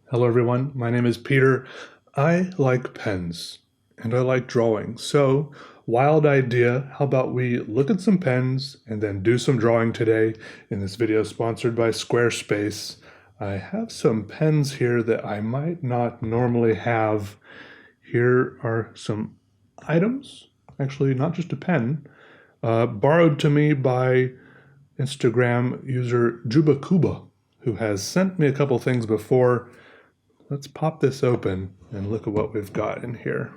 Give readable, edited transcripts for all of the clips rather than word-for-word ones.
Hello everyone, my name is Peter. I like pens and I like drawing. So, wild idea, how about we look at some pens and then do some drawing today in this video sponsored by Squarespace. I have some pens here that I might not normally have. Here are some items, actually not just a pen, borrowed to me by Instagram user Juba, who has sent me a couple things before. Let's pop this open and look at what we've got in here.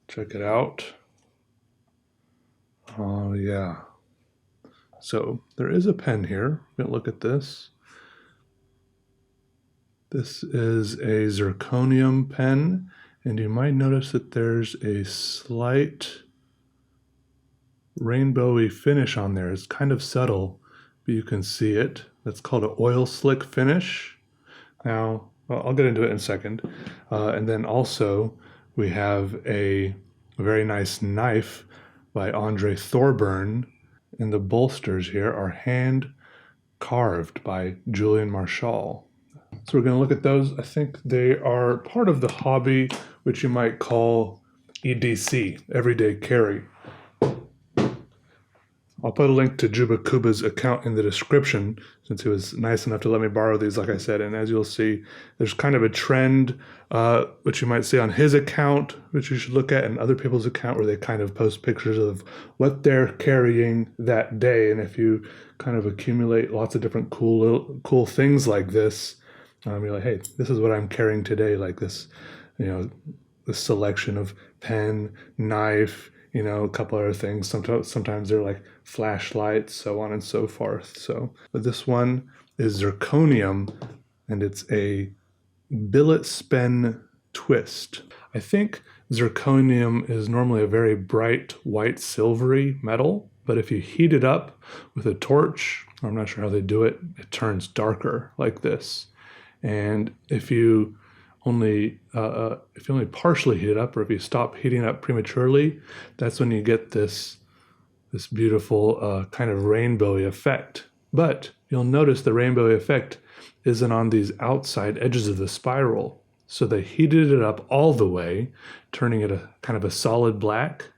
Check it out. Oh yeah. So there is a pen here. We're gonna look at this. This is a Zirconium pen, and you might notice that there's a slight rainbowy finish on there. It's kind of subtle, but you can see it. That's called an oil slick finish. Now, well, I'll get into it in a second. And then also we have a very nice knife by Andre Thorburn, and the bolsters here are hand carved by Julian Marshall. So we're going to look at those. I think they are part of the hobby, which you might call EDC, everyday carry. I'll put a link to Juba Kuba's account in the description, since he was nice enough to let me borrow these, like I said. And as you'll see, there's kind of a trend, which you might see on his account, which you should look at, and other people's account, where they kind of post pictures of what they're carrying that day. And if you kind of accumulate lots of different cool things like this, you're like, hey, this is what I'm carrying today. Like this, this selection of pen, knife, a couple other things. Sometimes they're like flashlights, so on and so forth. But this one is Zirconium, and it's a billet spen twist. I think Zirconium is normally a very bright white silvery metal, but if you heat it up with a torch, I'm not sure how they do it, it turns darker like this. And if you only partially heat it up, or if you stop heating it up prematurely, that's when you get this beautiful kind of rainbowy effect. But you'll notice the rainbowy effect isn't on these outside edges of the spiral. So they heated it up all the way, turning it a kind of a solid black,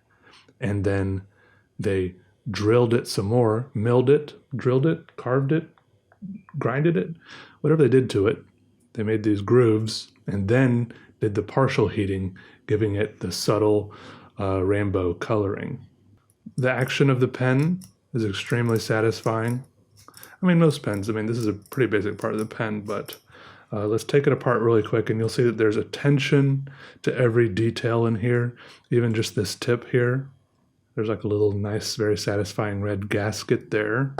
and then they drilled it some more, milled it, drilled it, carved it, grinded it, whatever they did to it. They made these grooves and then did the partial heating, giving it the subtle rainbow coloring. The action of the pen is extremely satisfying. I mean, most pens, this is a pretty basic part of the pen, but let's take it apart really quick, and you'll see that there's attention to every detail in here, even just this tip here. There's like a little nice, very satisfying red gasket there.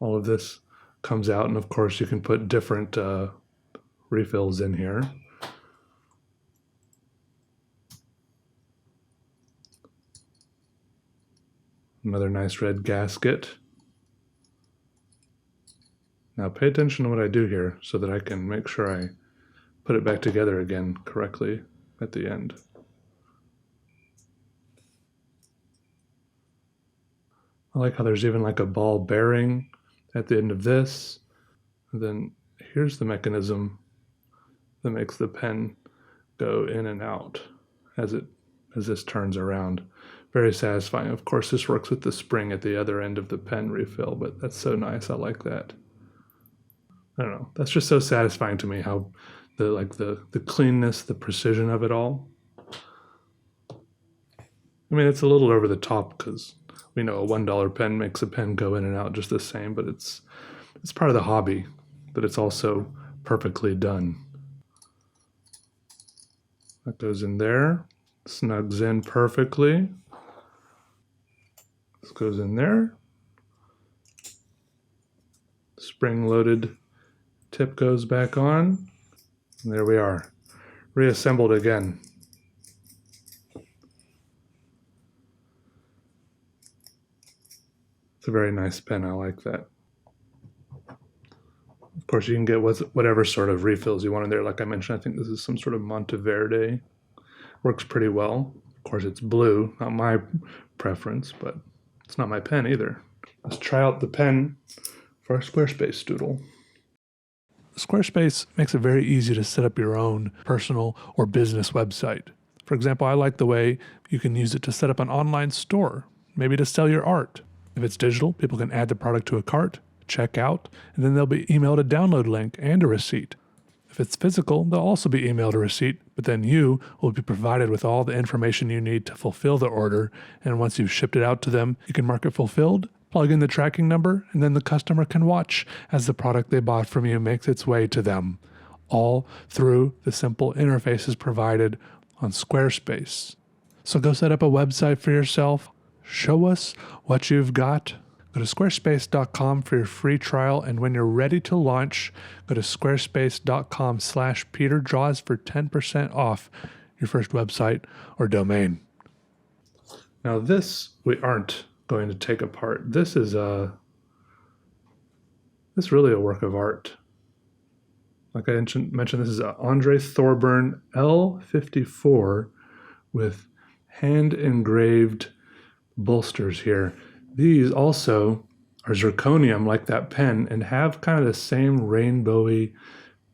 All of this comes out, and of course you can put different refills in here. Another nice red gasket. Now pay attention to what I do here so that I can make sure I put it back together again correctly at the end. I like how there's even like a ball bearing at the end of this. And then here's the mechanism that makes the pen go in and out as this turns around. Very satisfying. Of course, this works with the spring at the other end of the pen refill, but that's so nice. I like that. I don't know. That's just so satisfying to me, how the cleanness, the precision of it all. It's a little over the top because we know a $1 pen makes a pen go in and out just the same, but it's part of the hobby, but it's also perfectly done. That goes in there, snugs in perfectly. This goes in there. Spring-loaded tip goes back on. And there we are, reassembled again. It's a very nice pen. I like that. Of course, you can get whatever sort of refills you want in there. Like I mentioned, I think this is some sort of Monteverde. Works pretty well. Of course, it's blue, not my preference, but it's not my pen either. Let's try out the pen for our Squarespace Doodle. Squarespace makes it very easy to set up your own personal or business website. For example, I like the way you can use it to set up an online store, maybe to sell your art. If it's digital, people can add the product to a cart, check out, and then they'll be emailed a download link and a receipt. If it's physical, they'll also be emailed a receipt, but then you will be provided with all the information you need to fulfill the order, and once you've shipped it out to them, you can mark it fulfilled, plug in the tracking number, and then the customer can watch as the product they bought from you makes its way to them, all through the simple interfaces provided on Squarespace. So go set up a website for yourself. Show us what you've got. Go to squarespace.com for your free trial, and when you're ready to launch, go to squarespace.com/PeterDraws for 10% off your first website or domain. Now this we aren't going to take apart. This is really a work of art. Like I mentioned, this is Andre Thorburn L54 with hand-engraved bolsters here. These also are zirconium, like that pen, and have kind of the same rainbowy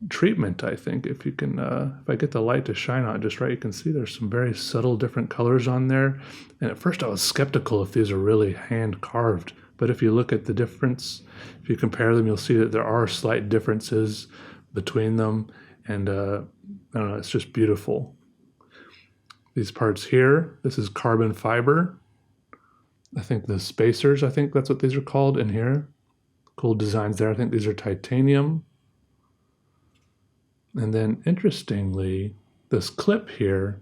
treatment, I think. If you can, if I get the light to shine on it just right, you can see there's some very subtle different colors on there. And at first I was skeptical if these are really hand-carved. But if you look at the difference, if you compare them, you'll see that there are slight differences between them. And I don't know, it's just beautiful. These parts here, this is carbon fiber. I think the spacers, I think that's what these are called in here. Cool designs there. I think these are titanium. And then interestingly, this clip here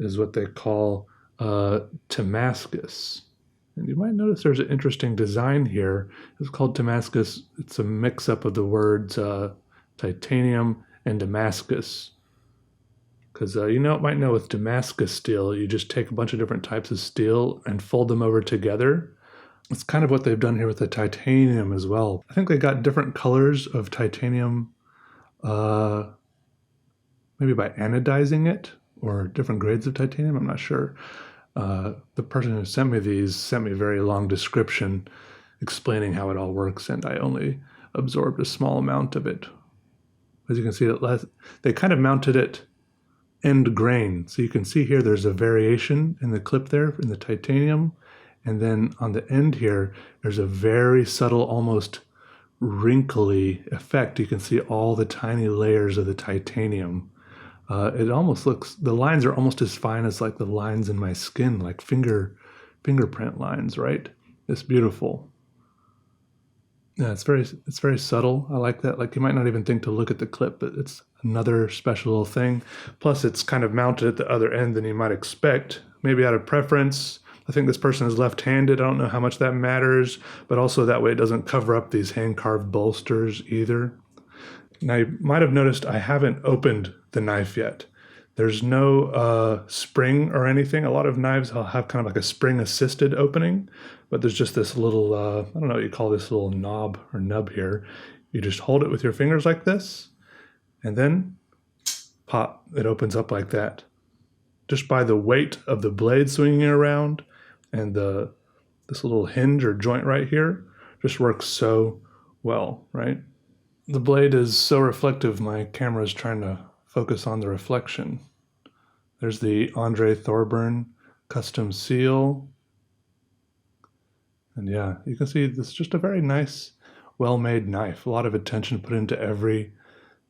is what they call Damascus. And you might notice there's an interesting design here. It's called Damascus. It's a mix-up of the words titanium and Damascus. Because might know with Damascus steel, you just take a bunch of different types of steel and fold them over together. It's kind of what they've done here with the titanium as well. I think they got different colors of titanium, maybe by anodizing it, or different grades of titanium, I'm not sure. The person who sent me these sent me a very long description explaining how it all works, and I only absorbed a small amount of it. As you can see, they kind of mounted it end grain. So you can see here there's a variation in the clip there in the titanium. And then on the end here, there's a very subtle, almost wrinkly effect. You can see all the tiny layers of the titanium. It almost looks, the lines are almost as fine as like the lines in my skin, like fingerprint lines, right? It's beautiful. Yeah, it's very subtle. I like that. Like you might not even think to look at the clip, but it's another special little thing. Plus it's kind of mounted at the other end than you might expect, maybe out of preference. I think this person is left-handed. I don't know how much that matters, but also that way it doesn't cover up these hand-carved bolsters either. Now you might have noticed I haven't opened the knife yet. There's no spring or anything. A lot of knives will have kind of like a spring-assisted opening, but there's just this little, I don't know what you call this little knob or nub here. You just hold it with your fingers like this, and then pop, it opens up like that. Just by the weight of the blade swinging around and this little hinge or joint right here just works so well, right? The blade is so reflective, my camera is trying to focus on the reflection. There's the Andre Thorburn custom seal. And yeah, you can see this is just a very nice, well-made knife. A lot of attention put into every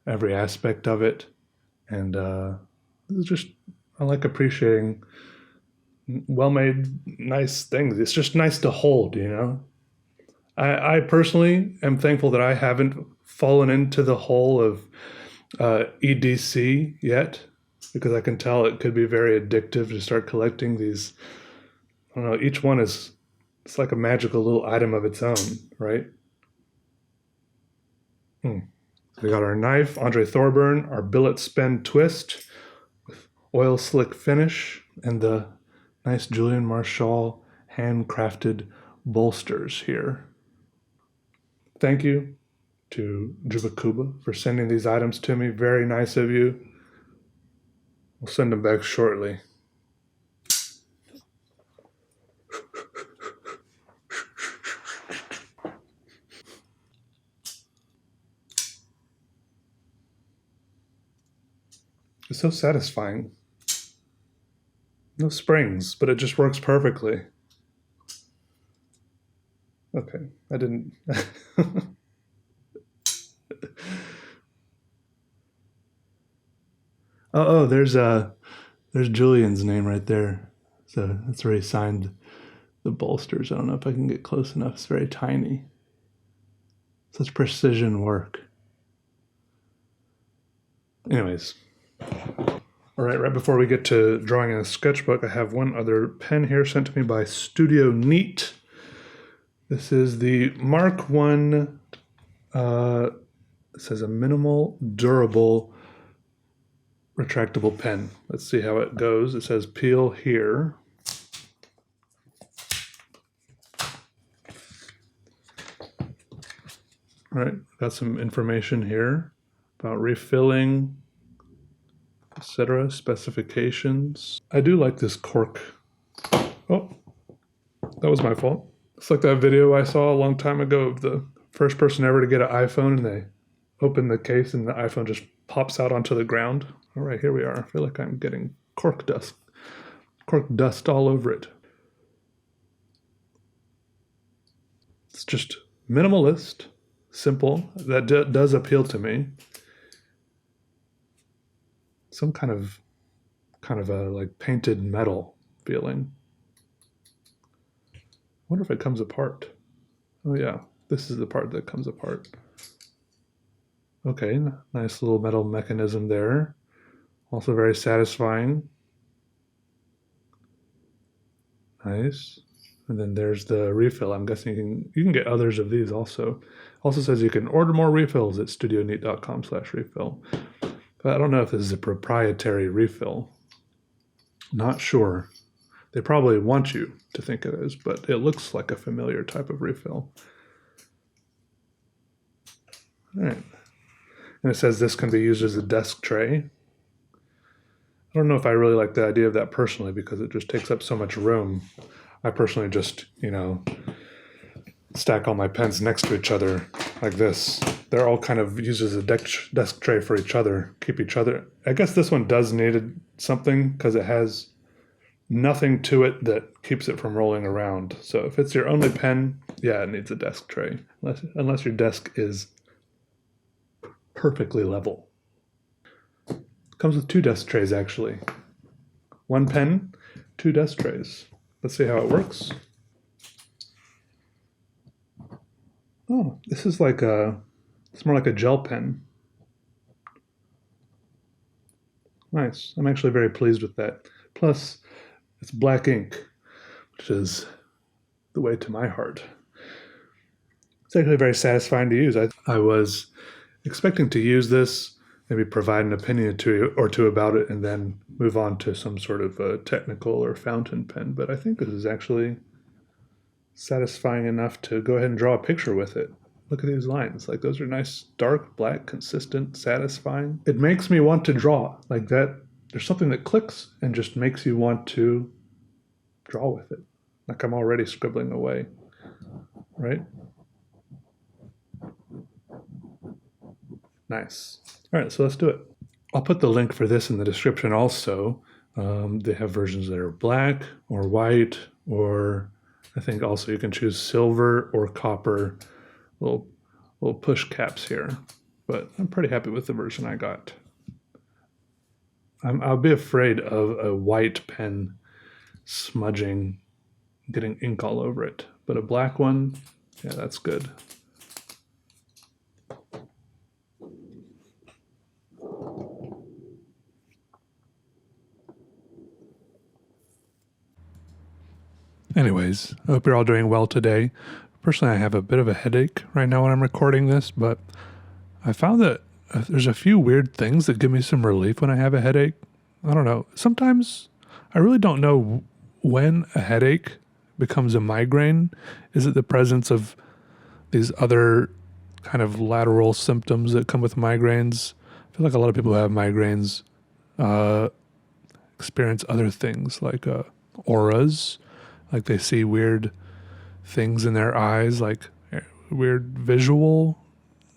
aspect of it. And this is just, I like appreciating well-made, nice things. It's just nice to hold, you know? I personally am thankful that I haven't fallen into the hole of EDC yet, because I can tell it could be very addictive to start collecting these. I don't know, each one is, it's like a magical little item of its own, right? So we got our knife, Andre Thorburn, our billet spend twist with oil slick finish, and the nice Julian Marshall handcrafted bolsters here. Thank you to Jubacuba for sending these items to me. Very nice of you. We'll send them back shortly. It's so satisfying. No springs, but it just works perfectly. Okay, I didn't. Oh, there's Julian's name right there. So that's where he signed the bolsters. I don't know if I can get close enough. It's very tiny. Such precision work. Anyways, all right, right before we get to drawing in a sketchbook, I have one other pen here sent to me by Studio Neat. This is the Mark 1, it says a minimal, durable, retractable pen. Let's see how it goes. It says peel here. All right, got some information here about refilling, etc., specifications. I do like this cork. Oh, that was my fault. It's like that video I saw a long time ago of the first person ever to get an iPhone, and they open the case and the iPhone just pops out onto the ground. All right, here we are. I feel like I'm getting cork dust all over it. It's just minimalist, simple. That does appeal to me. Some kind of a like painted metal feeling. I wonder if it comes apart. Oh yeah, this is the part that comes apart. Okay, nice little metal mechanism there. Also very satisfying. Nice. And then there's the refill. I'm guessing you can get others of these also. Also says you can order more refills at studioneat.com/refill. But I don't know if this is a proprietary refill. Not sure. They probably want you to think it is, but it looks like a familiar type of refill. All right. And it says this can be used as a desk tray. I don't know if I really like the idea of that personally because it just takes up so much room. I personally just, stack all my pens next to each other like this. They're all kind of used as a desk tray for each other, keep each other. I guess this one does need something because it has nothing to it that keeps it from rolling around. So if it's your only pen, yeah, it needs a desk tray, unless your desk is perfectly level. Comes with 2 desk trays actually. 1 pen, 2 desk trays. Let's see how it works. Oh, this is it's more like a gel pen. Nice. I'm actually very pleased with that. Plus, it's black ink, which is the way to my heart. It's actually very satisfying to use. I was expecting to use this, maybe provide an opinion or two about it, and then move on to some sort of technical or fountain pen. But I think this is actually satisfying enough to go ahead and draw a picture with it. Look at these lines. Like, those are nice, dark, black, consistent, satisfying. It makes me want to draw like that. There's something that clicks and just makes you want to draw with it. Like I'm already scribbling away, right? Nice. All right, so let's do it. I'll put the link for this in the description also. They have versions that are black or white, or I think also you can choose silver or copper. Little push caps here, but I'm pretty happy with the version I got. I'll be afraid of a white pen smudging, getting ink all over it, but a black one, yeah, that's good. Anyways, I hope you're all doing well today. Personally, I have a bit of a headache right now when I'm recording this, but I found that there's a few weird things that give me some relief when I have a headache. I don't know. Sometimes I really don't know when a headache becomes a migraine. Is it the presence of these other kind of lateral symptoms that come with migraines? I feel like a lot of people who have migraines experience other things like auras, like they see weird things in their eyes, like weird visual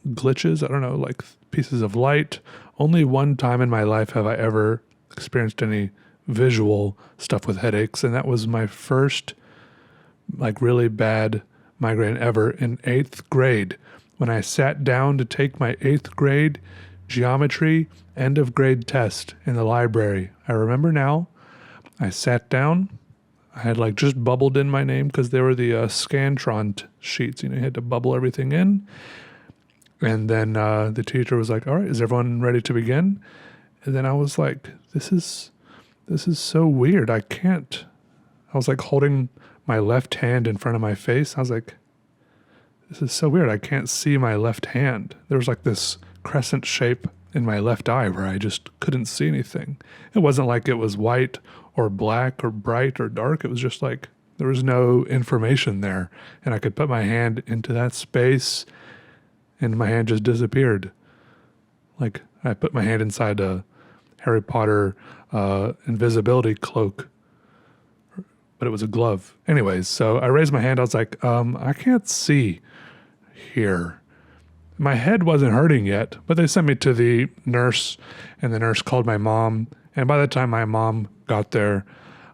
glitches. I don't know, like pieces of light. Only one time in my life have I ever experienced any visual stuff with headaches, and that was my first like really bad migraine ever in 8th grade when I sat down to take my 8th grade geometry end of grade test in the library. I remember now, I sat down. I had like just bubbled in my name because they were the Scantron sheets. You had to bubble everything in. And then the teacher was like, all right, is everyone ready to begin? And then I was like, this is so weird. I was like holding my left hand in front of my face. I was like, this is so weird. I can't see my left hand. There was like this crescent shape in my left eye where I just couldn't see anything. It wasn't like it was white or black or bright or dark. It was just like there was no information there. And I could put my hand into that space and my hand just disappeared. Like I put my hand inside a Harry Potter invisibility cloak, but it was a glove. Anyways, so I raised my hand. I was like, I can't see here. My head wasn't hurting yet, but they sent me to the nurse, and the nurse called my mom. And by the time my mom got there,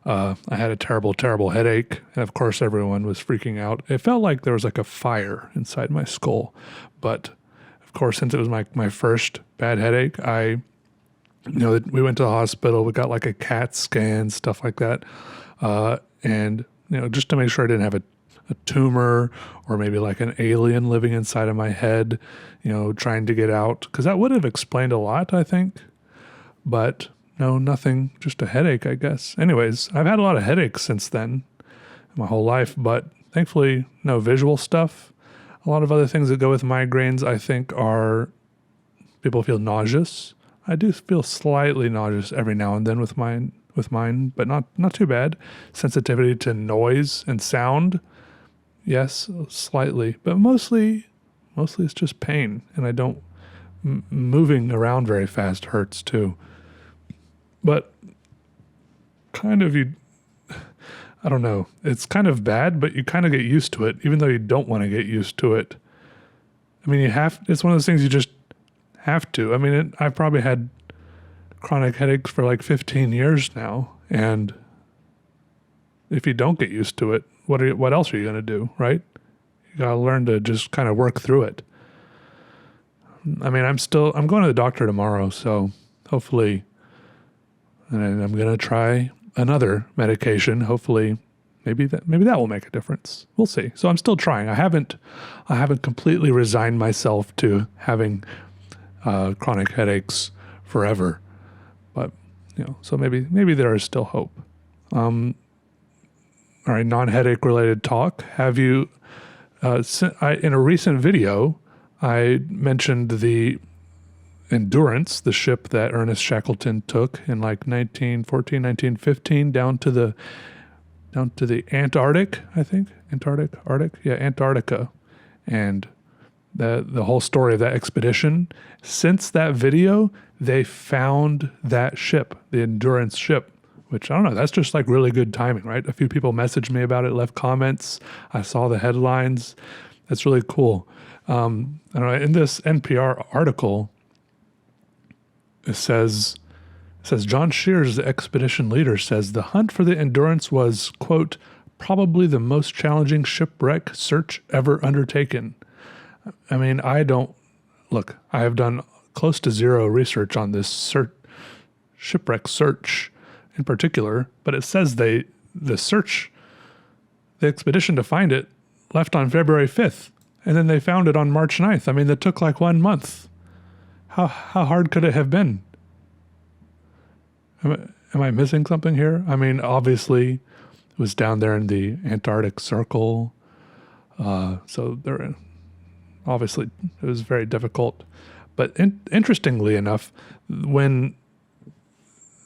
I had a terrible, terrible headache. And of course, everyone was freaking out. It felt like there was like a fire inside my skull. But of course, since it was my first bad headache, we went to the hospital. We got like a CAT scan, stuff like that. And, just to make sure I didn't have a tumor or maybe like an alien living inside of my head, trying to get out. Because that would have explained a lot, I think. But no, nothing, just a headache, I guess. Anyways, I've had a lot of headaches since then, my whole life, but thankfully no visual stuff. A lot of other things that go with migraines, I think, are people feel nauseous. I do feel slightly nauseous every now and then with mine, but not too bad. Sensitivity to noise and sound, yes, slightly, but mostly it's just pain, and I don't. Moving around very fast hurts too. But kind of I don't know. It's kind of bad, but you kind of get used to it, even though you don't want to get used to it. I mean, it's one of those things you just have to. I mean, I've probably had chronic headaches for like 15 years now. And if you don't get used to it, what else are you going to do, right? You got to learn to just kind of work through it. I mean, I'm going to the doctor tomorrow, so hopefully, and I'm going to try another medication. Hopefully, maybe that will make a difference. We'll see. So I'm still trying. I haven't completely resigned myself to having chronic headaches forever, but so maybe there is still hope. All right, non-headache related talk. Have you? In a recent video, I mentioned the Endurance, the ship that Ernest Shackleton took in like 1914, 1915 down to the Antarctic, I think. Antarctica. And the whole story of that expedition. Since that video, they found that ship, the Endurance ship, which I don't know, that's just like really good timing, right? A few people messaged me about it, left comments. I saw the headlines. That's really cool. I don't know, in this NPR article, it says John Shears, the expedition leader, says the hunt for the Endurance was, quote, probably the most challenging shipwreck search ever undertaken. I mean, I have done close to zero research on this shipwreck search in particular, but it says the expedition to find it left on February 5th, and then they found it on March 9th. I mean, it took like 1 month. How hard could it have been? Am I missing something here? I mean, obviously, it was down there in the Antarctic Circle, so obviously it was very difficult. But interestingly enough, when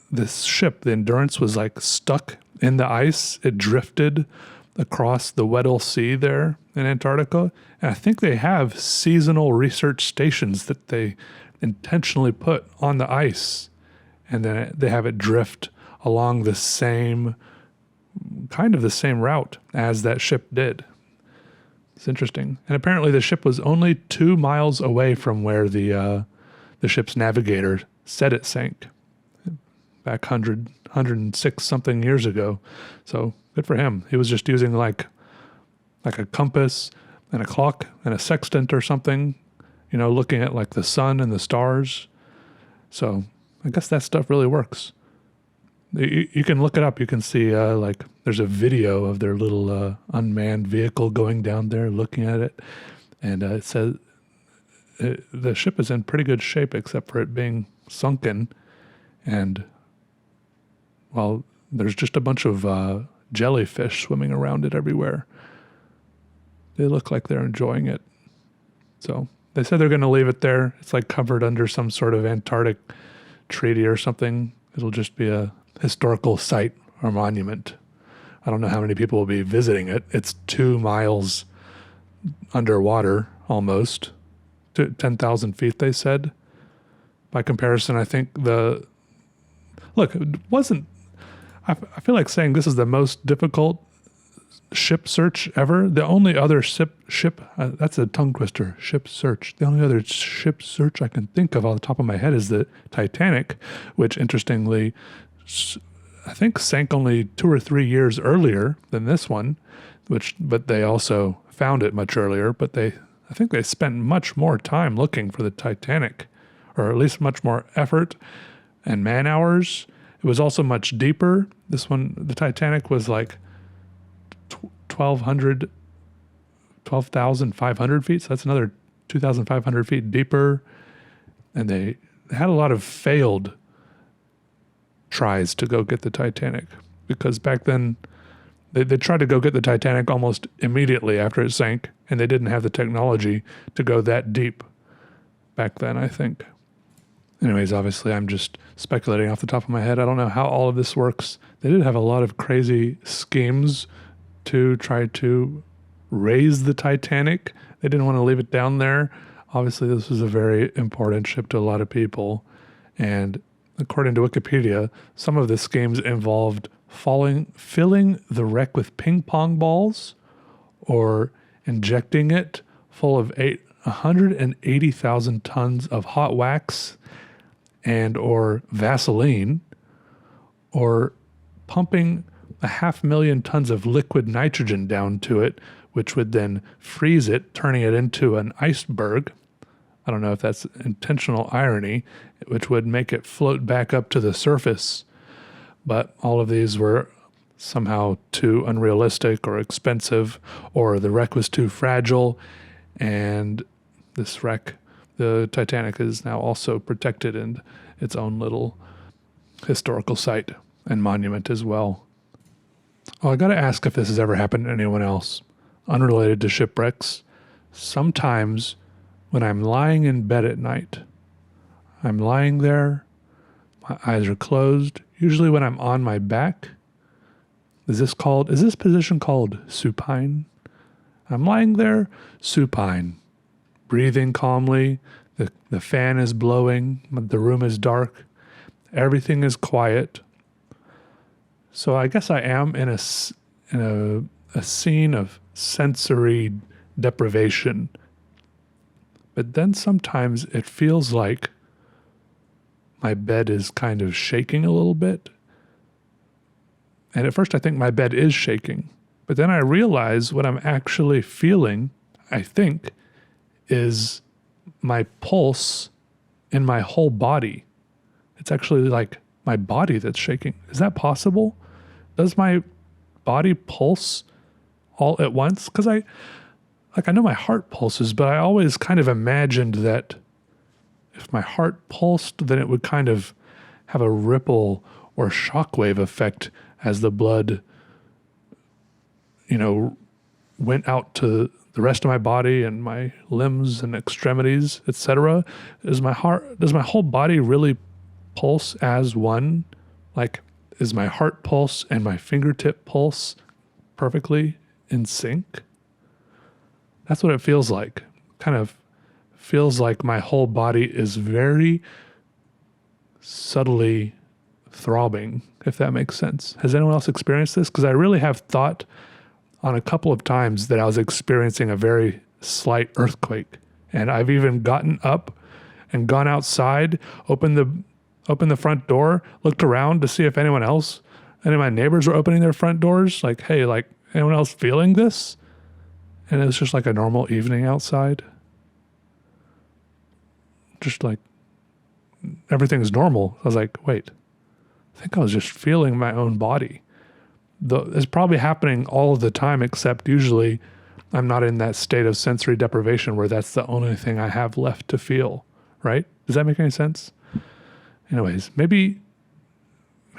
this ship, the Endurance, was like stuck in the ice, it drifted across the Weddell Sea there in Antarctica. And I think they have seasonal research stations that they intentionally put on the ice, and then they have it drift along the same route as that ship did. It's interesting. And apparently the ship was only 2 miles away from where the ship's navigator said it sank back 106 something years ago. So good for him. He was just using like a compass and a clock and a sextant or something, looking at like the sun and the stars. So I guess that stuff really works. You can look it up. You can see like there's a video of their little unmanned vehicle going down there looking at it. And it says the ship is in pretty good shape except for it being sunken. And, well, there's just a bunch of jellyfish swimming around it everywhere. They look like they're enjoying it. So they said they're going to leave it there. It's like covered under some sort of Antarctic treaty or something. It'll just be a historical site or monument. I don't know how many people will be visiting it. It's 2 miles underwater almost. 10,000 feet, they said. By comparison, I think I feel like saying this is the most difficult ship search ever. The only other ship, that's a tongue twister, ship search. The only other ship search I can think of off the top of my head is the Titanic, which interestingly, I think sank only 2 or 3 years earlier than this one, but they also found it much earlier, but I think they spent much more time looking for the Titanic, or at least much more effort and man hours. It was also much deeper. This one, the Titanic, was like 12,500 feet. So that's another 2,500 feet deeper. And they had a lot of failed tries to go get the Titanic, because back then they tried to go get the Titanic almost immediately after it sank, and they didn't have the technology to go that deep back then, I think. Anyways, obviously I'm just speculating off the top of my head. I don't know how all of this works. They did have a lot of crazy schemes to try to raise the Titanic. They didn't want to leave it down there. Obviously, this was a very important ship to a lot of people. And according to Wikipedia, some of the schemes involved filling the wreck with ping pong balls, or injecting it full of 180,000 tons of hot wax and or Vaseline, or pumping 500,000 tons of liquid nitrogen down to it, which would then freeze it, turning it into an iceberg. I don't know if that's intentional irony, which would make it float back up to the surface. But all of these were somehow too unrealistic or expensive, or the wreck was too fragile. And this wreck, the Titanic, is now also protected in its own little historical site and monument as well. Oh, I got to ask if this has ever happened to anyone else, unrelated to shipwrecks. Sometimes when I'm lying in bed at night, I'm lying there, my eyes are closed, usually when I'm on my back. Is this position called supine? I'm lying there, supine, breathing calmly, the fan is blowing, the room is dark, everything is quiet. So I guess I am in a scene of sensory deprivation. But then sometimes it feels like my bed is kind of shaking a little bit. And at first I think my bed is shaking. But then I realize what I'm actually feeling, I think, is my pulse in my whole body. It's actually like my body that's shaking. Is that possible? Does my body pulse all at once? Because I know my heart pulses, but I always kind of imagined that if my heart pulsed, then it would kind of have a ripple or shockwave effect as the blood, went out to the rest of my body and my limbs and extremities, etc. Does my whole body really pulse as one? Like, is my heart pulse and my fingertip pulse perfectly in sync? That's what it feels like. Kind of feels like my whole body is very subtly throbbing, if that makes sense. Has anyone else experienced this? Because I really have thought on a couple of times that I was experiencing a very slight earthquake. And I've even gotten up and gone outside, opened the front door, looked around to see if any of my neighbors were opening their front doors. Like, hey, like, anyone else feeling this? And it was just like a normal evening outside. Just like, everything's normal. I was like, wait, I think I was just feeling my own body. It's probably happening all of the time, except usually I'm not in that state of sensory deprivation where that's the only thing I have left to feel, right? Does that make any sense? Anyways, maybe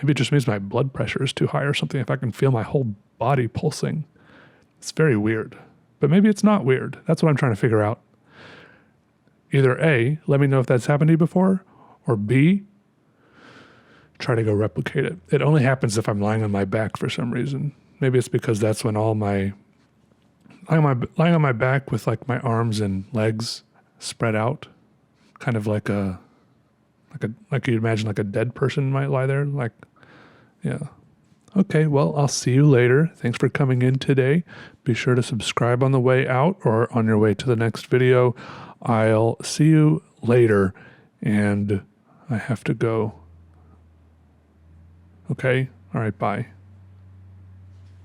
it just means my blood pressure is too high or something if I can feel my whole body pulsing. It's very weird, but maybe it's not weird. That's what I'm trying to figure out. Either A, let me know if that's happened to you before, or B, try to go replicate it. It only happens if I'm lying on my back for some reason. Maybe it's because that's when lying on my back with like my arms and legs spread out, kind of like you'd imagine like a dead person might lie there. Like, yeah. Okay, well, I'll see you later. Thanks for coming in today. Be sure to subscribe on the way out or on your way to the next video. I'll see you later, and I have to go. Okay? All right, bye.